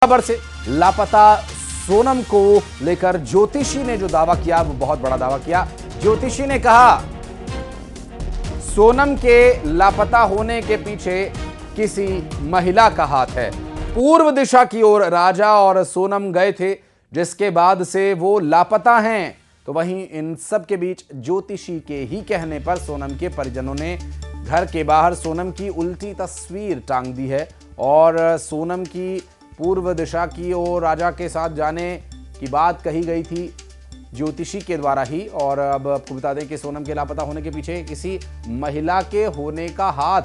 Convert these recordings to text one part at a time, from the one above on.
खबर से लापता सोनम को लेकर ज्योतिषी ने जो दावा किया वो बहुत बड़ा दावा किया। ज्योतिषी ने कहा सोनम के लापता होने के पीछे किसी महिला का हाथ है। पूर्व दिशा की ओर राजा और सोनम गए थे, जिसके बाद से वो लापता हैं। तो वहीं इन सब के बीच ज्योतिषी के ही कहने पर सोनम के परिजनों ने घर के बाहर सोनम की उल्टी तस्वीर टांग दी है और सोनम की पूर्व दिशा की ओर राजा के साथ जाने की बात कही गई थी ज्योतिषी के द्वारा ही। और अब आपको बता दें कि सोनम के लापता होने के पीछे किसी महिला के होने का हाथ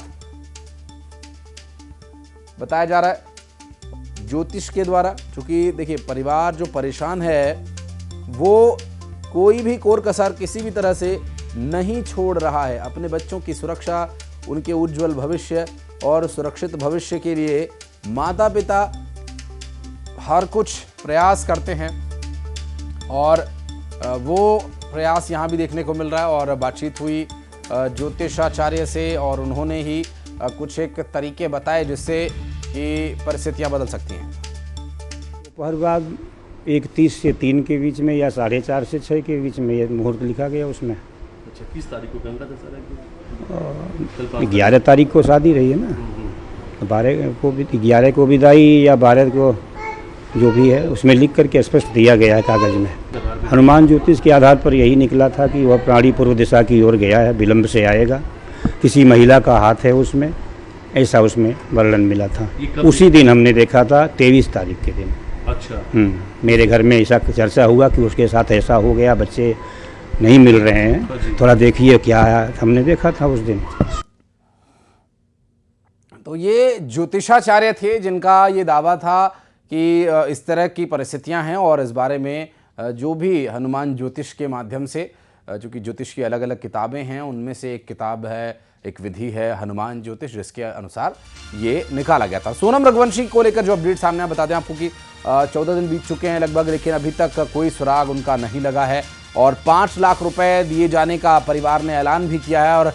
बताया जा रहा है ज्योतिष के द्वारा। क्योंकि देखिए, परिवार जो परेशान है वो कोई भी कोर कसर किसी भी तरह से नहीं छोड़ रहा है। अपने बच्चों की सुरक्षा, उनके उज्जवल भविष्य और सुरक्षित भविष्य के लिए माता पिता हर कुछ प्रयास करते हैं और वो प्रयास यहाँ भी देखने को मिल रहा है। और बातचीत हुई ज्योतिषाचार्य से और उन्होंने ही कुछ एक तरीके बताए जिससे कि परिस्थितियाँ बदल सकती हैं। दोपहर बाद 1:30 से 3 के बीच में या 4:30 से 6 के बीच में ये मुहूर्त लिखा गया उसमें। अच्छा, किस तारीख को गंगा दशहरा? 11 तारीख को शादी रही है ना, 12 को भी, 11 को विदाई या 12 को जो भी है उसमें लिख करके स्पष्ट दिया गया है कागज में। हनुमान ज्योतिष के आधार पर यही निकला था कि वह प्राणी पूर्व दिशा की ओर गया है, विलंब से आएगा, किसी महिला का हाथ है उसमें, ऐसा उसमें वर्णन मिला था। उसी दिन हमने देखा था 23 तारीख के दिन। अच्छा। मेरे घर में ऐसा चर्चा हुआ कि उसके साथ ऐसा हो गया, बच्चे नहीं मिल रहे हैं, थोड़ा देखिए क्या है। हमने देखा था उस दिन। तो ये ज्योतिषाचार्य थे जिनका ये दावा था कि इस तरह की परिस्थितियां हैं और इस बारे में जो भी हनुमान ज्योतिष के माध्यम से, चूँकि ज्योतिष की अलग अलग किताबें हैं, उनमें से एक किताब है, एक विधि है हनुमान ज्योतिष, जिसके अनुसार ये निकाला गया था। सोनम रघुवंशी को लेकर जो अपडेट सामने आया, बता दें आपको कि 14 दिन बीत चुके हैं लगभग, लेकिन अभी तक कोई सुराग उनका नहीं लगा है और 5 लाख रुपए दिए जाने का परिवार ने ऐलान भी किया है। और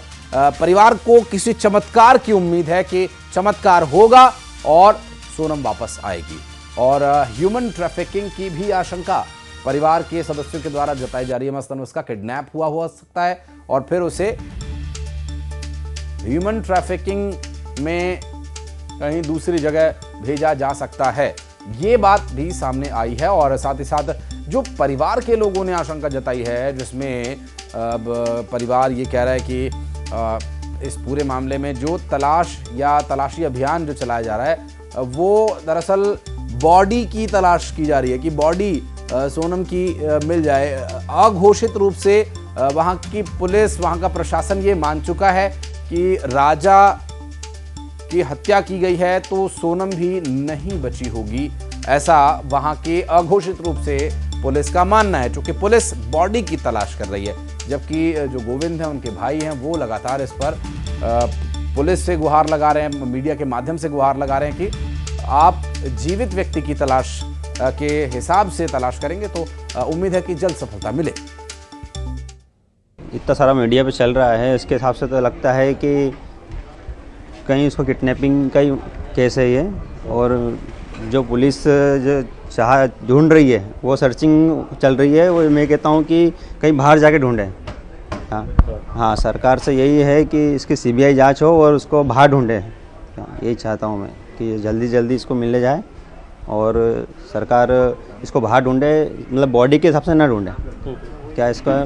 परिवार को किसी चमत्कार की उम्मीद है कि चमत्कार होगा और सोनम वापस आएगी। और ह्यूमन ट्रैफिकिंग की भी आशंका परिवार के सदस्यों के द्वारा जताई जा रही है। मसलन उसका किडनैप हुआ हो सकता है और फिर उसे ह्यूमन ट्रैफिकिंग में कहीं दूसरी जगह भेजा जा सकता है, ये बात भी सामने आई है। और साथ ही साथ जो परिवार के लोगों ने आशंका जताई है, जिसमें परिवार ये कह रहा है कि इस पूरे मामले में जो तलाश या तलाशी अभियान जो चलाया जा रहा है वो दरअसल बॉडी की तलाश की जा रही है कि बॉडी सोनम की मिल जाए। अघोषित रूप से वहाँ की पुलिस, वहाँ का प्रशासन ये मान चुका है कि राजा की हत्या की गई है तो सोनम भी नहीं बची होगी, ऐसा वहाँ के अघोषित रूप से पुलिस का मानना है। चूँकि पुलिस बॉडी की तलाश कर रही है, जबकि जो गोविंद हैं, उनके भाई हैं, वो लगातार इस पर पुलिस से गुहार लगा रहे हैं, मीडिया के माध्यम से गुहार लगा रहे हैं कि आप जीवित व्यक्ति की तलाश के हिसाब से तलाश करेंगे तो उम्मीद है कि जल्द सफलता मिले। इतना सारा मीडिया पे चल रहा है, इसके हिसाब से तो लगता है कि कहीं इसको किडनैपिंग का ही केस है ये। और जो पुलिस जो ढूंढ रही है वो सर्चिंग चल रही है, वो मैं कहता हूँ कि कहीं बाहर जाके ढूंढे। हाँ, सरकार से यही है कि इसकी CBI जांच हो और उसको बाहर ढूंढे। यही चाहता हूँ मैं कि जल्दी जल्दी इसको मिलने जाए और सरकार इसको बाहर ढूंढे, मतलब बॉडी के हिसाब से ना ढूंढे। क्या इसका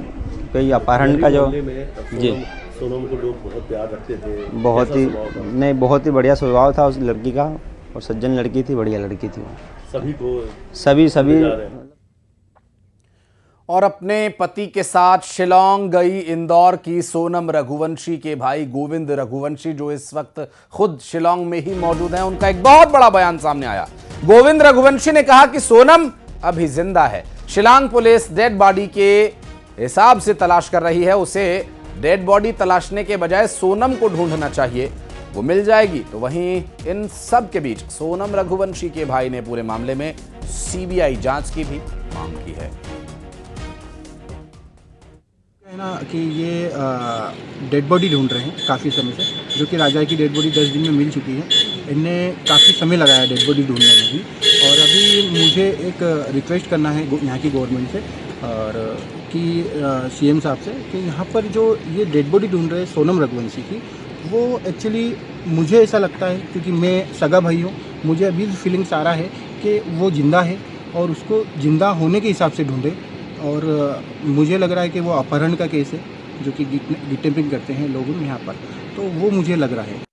कोई अपहरण का जो जी सोनम को लोग बहुत प्यार रखते थे, बहुत ही बढ़िया स्वभाव था उस लड़की का और सज्जन लड़की थी, बढ़िया लड़की थी वो। सभी को सभी और अपने पति के साथ शिलांग गई इंदौर की सोनम रघुवंशी के भाई गोविंद रघुवंशी, जो इस वक्त खुद शिलांग में ही मौजूद हैं, उनका एक बहुत बड़ा बयान सामने आया। गोविंद रघुवंशी ने कहा कि सोनम अभी जिंदा है। शिलांग पुलिस डेड बॉडी के हिसाब से तलाश कर रही है, उसे डेड बॉडी तलाशने के बजाय सोनम को ढूंढना चाहिए, वो मिल जाएगी। तो वहीं इन सब के बीच सोनम रघुवंशी के भाई ने पूरे मामले में CBI जांच की भी मांग की है। है ना कि ये डेड बॉडी ढूंढ रहे हैं काफ़ी समय से, जो कि राजा की डेड बॉडी 10 दिन में मिल चुकी है। इनने काफ़ी समय लगाया डेड बॉडी ढूंढने में भी, और अभी कि मुझे एक रिक्वेस्ट करना है यहाँ की गवर्नमेंट से और कि सीएम साहब से कि यहाँ पर जो ये डेड बॉडी ढूंढ रहे हैं सोनम रघुवंशी की, वो एक्चुअली मुझे ऐसा लगता है क्योंकि मैं सगा भाई हूँ, मुझे अभी फीलिंग्स आ रहा है कि वो ज़िंदा है और उसको ज़िंदा होने के हिसाब से ढूंढे। और मुझे लग रहा है कि वो अपहरण का केस है जो कि किडनैपिंग करते हैं लोग यहाँ पर, तो वो मुझे लग रहा है।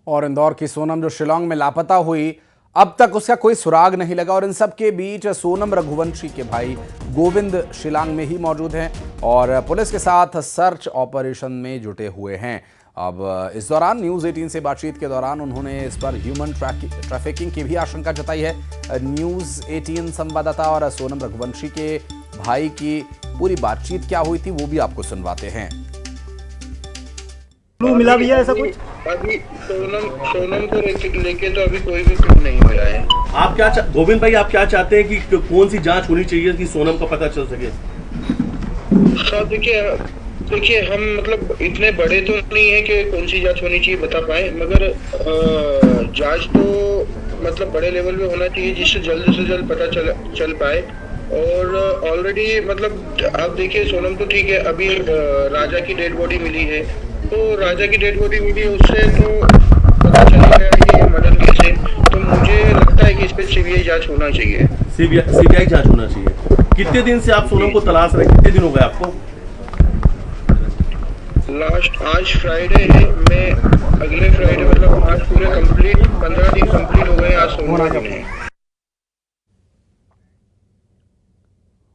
और इंदौर की सोनम जो शिलांग में लापता हुई, अब तक उसका कोई सुराग नहीं लगा और इन सब के बीच सोनम रघुवंशी के भाई गोविंद शिलांग में ही मौजूद हैं और पुलिस के साथ सर्च ऑपरेशन में जुटे हुए हैं। अब इस दौरान न्यूज़ 18 से बातचीत के दौरान उन्होंने इस पर ह्यूमन ट्रैफिकिंग की भी आशंका जताई है। न्यूज़ 18 संवाददाता और सोनम रघुवंशी के भाई की पूरी बातचीत क्या हुई थी वो भी आपको सुनवाते हैं। मिला भी है ऐसा कुछ? अभी सोनम को लेके तो अभी कोई भी क्लू नहीं मिला है। आप क्या गोविंद भाई आप क्या चाहते हैं कि कौन सी जांच होनी चाहिए कि सोनम का पता चल सके? सर देखिए हम मतलब इतने बड़े तो नहीं है कि कौन सी जांच होनी चाहिए बता पाए, मगर जांच तो मतलब बड़े लेवल पे होना चाहिए जिससे जल्द से जल्द पता चल पाए। और ऑलरेडी मतलब आप देखिए सोनम तो ठीक है, अभी राजा की डेड बॉडी मिली है, तो राजा की डेड बॉडी मिली है उससे तो पता चल गया कि ये मर्डर केस है। तो मुझे लगता है कि इस पर सीबीआई जांच होना चाहिए। सीबीआई जांच होना चाहिए। कितने दिन से आप सोनम को तलाश रहे, कितने दिन हो गए आपको? लास्ट आज फ्राइडे है, मैं अगले फ्राइडे मतलब आज पूरे कंप्लीट 15 दिन कंप्लीट हो गए, आज सोमवार दिन है।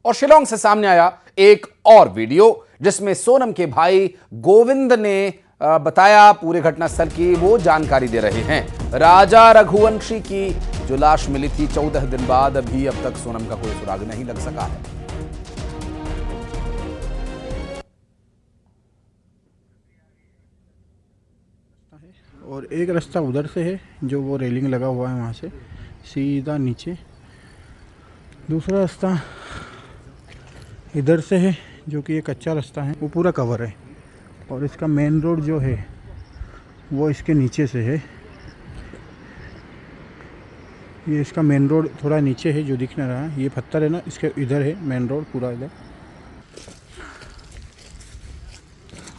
और शिलांग से सामने आया एक और वीडियो जिसमें सोनम के भाई गोविंद ने बताया पूरे घटनास्थल की वो जानकारी दे रहे हैं। राजा रघुवंशी की जो लाश मिली थी 14 दिन बाद, अभी अब तक सोनम का कोई सुराग नहीं लग सका है। और एक रास्ता उधर से है जो वो रेलिंग लगा हुआ है वहाँ से सीधा नीचे, दूसरा रास्ता इधर से है जो कि एक कच्चा रास्ता है, वो पूरा कवर है। और इसका मेन रोड जो है वो इसके नीचे से है, ये इसका मेन रोड थोड़ा नीचे है जो दिख नहीं रहा है, ये पत्थर है ना, इसके इधर है मेन रोड पूरा इधर।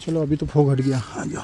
चलो अभी तो फोग हट गया, आ जाओ।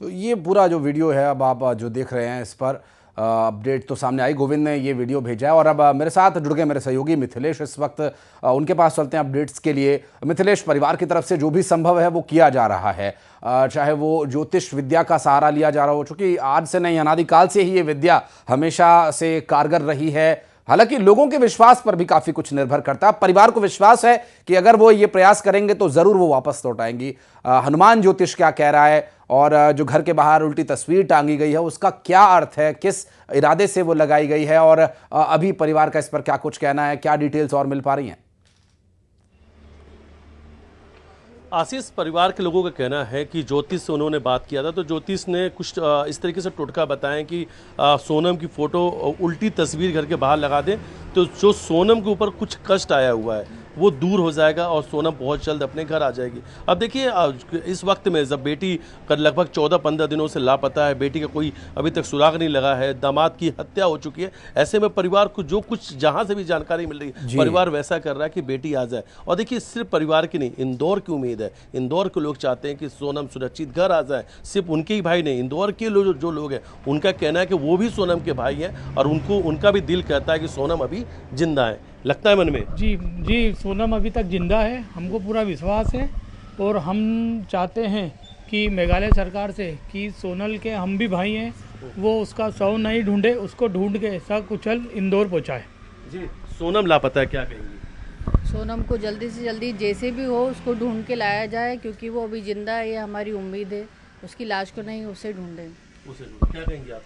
तो ये पूरा जो वीडियो है अब आप जो देख रहे हैं इस पर अपडेट तो सामने आई। गोविंद ने ये वीडियो भेजा है और अब मेरे साथ जुड़ गए मेरे सहयोगी मिथिलेश। इस वक्त उनके पास चलते हैं अपडेट्स के लिए। मिथिलेश, परिवार की तरफ से जो भी संभव है वो किया जा रहा है, चाहे वो ज्योतिष विद्या का सहारा लिया जा रहा हो, चूंकि आज से नहीं अनादिकाल से ही ये विद्या हमेशा से कारगर रही है। हालांकि लोगों के विश्वास पर भी काफी कुछ निर्भर करता है। परिवार को विश्वास है कि अगर वो ये प्रयास करेंगे तो जरूर वो वापस लौट आएंगी। हनुमान ज्योतिष क्या कह रहा है और जो घर के बाहर उल्टी तस्वीर टांगी गई है उसका क्या अर्थ है, किस इरादे से वो लगाई गई है और अभी परिवार का इस पर क्या कुछ कहना है, क्या डिटेल्स और मिल पा रही हैं? आशीष, परिवार के लोगों का कहना है कि ज्योतिष से उन्होंने बात किया था तो ज्योतिष ने कुछ इस तरीके से टोटका बताएं कि सोनम की फोटो उल्टी तस्वीर घर के बाहर लगा दें तो जो सोनम के ऊपर कुछ कष्ट आया हुआ है वो दूर हो जाएगा और सोनम बहुत जल्द अपने घर आ जाएगी। अब देखिए इस वक्त में जब बेटी लगभग 14-15 दिनों से लापता है, बेटी का कोई अभी तक सुराग नहीं लगा है, दामाद की हत्या हो चुकी है, ऐसे में परिवार को जो कुछ जहां से भी जानकारी मिल रही है परिवार वैसा कर रहा है कि बेटी आ जाए। और देखिए सिर्फ परिवार की नहीं, इंदौर की उम्मीद है, इंदौर के लोग चाहते हैं कि सोनम सुरक्षित घर आ जाए। सिर्फ उनके ही भाई नहीं, इंदौर के जो लोग हैं उनका कहना है कि वो भी सोनम के भाई हैं और उनका भी दिल कहता है कि सोनम अभी जिंदा है। लगता है मन में? जी, सोनम अभी तक जिंदा है, हमको पूरा विश्वास है और हम चाहते हैं कि मेघालय सरकार से कि सोनल के हम भी भाई हैं, वो उसका शव नहीं ढूंढे, उसको ढूंढ के सकुशल इंदौर पहुंचाए। जी, सोनम लापता है, क्या कहेंगी? सोनम को जल्दी से जल्दी जैसे भी हो उसको ढूंढ के लाया जाए क्योंकि वो अभी जिंदा है, ये हमारी उम्मीद है। उसकी लाश को नहीं, उसे ढूंढें। क्या कहेंगे आप?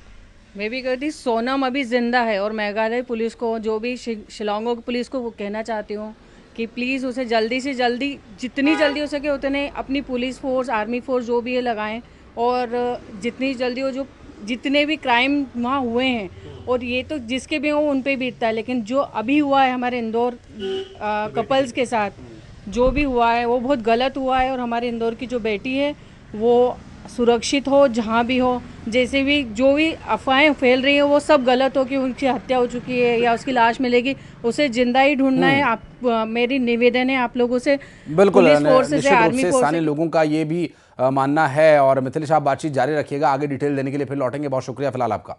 मैं भी कहती सोनम अभी जिंदा है और मेघालय पुलिस को, जो भी शिलांगों की पुलिस को वो कहना चाहती हूँ कि प्लीज़ उसे जल्दी से जल्दी, जितनी जल्दी हो सके उतने अपनी पुलिस फोर्स, आर्मी फोर्स जो भी है लगाएं और जितनी जल्दी हो, जो जितने भी क्राइम वहाँ हुए हैं और ये तो जिसके भी हो उन पे बीतता है, लेकिन जो अभी हुआ है हमारे इंदौर कपल्स के साथ, जो भी हुआ है वो बहुत गलत हुआ है और हमारे इंदौर की जो बेटी है वो सुरक्षित हो जहाँ भी हो। जैसे भी जो भी अफवाहें फैल रही हैं वो सब गलत हो कि उनकी हत्या हो चुकी है या उसकी लाश मिलेगी, उसे जिंदा ही ढूंढना है। आप मेरी निवेदन है आप लोगों से, बिल्कुल पुलिस फोर्स निश्चित से, रूप आर्मी से फोर्स स्थानीय से। लोगों का ये भी मानना है। और मिथिलेश आप बातचीत जारी रखिएगा, आगे डिटेल देने के लिए फिर लौटेंगे। बहुत शुक्रिया फिलहाल आपका।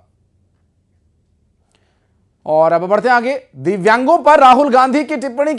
और अब बढ़ते हैं आगे। दिव्यांगों पर राहुल गांधी की टिप्पणी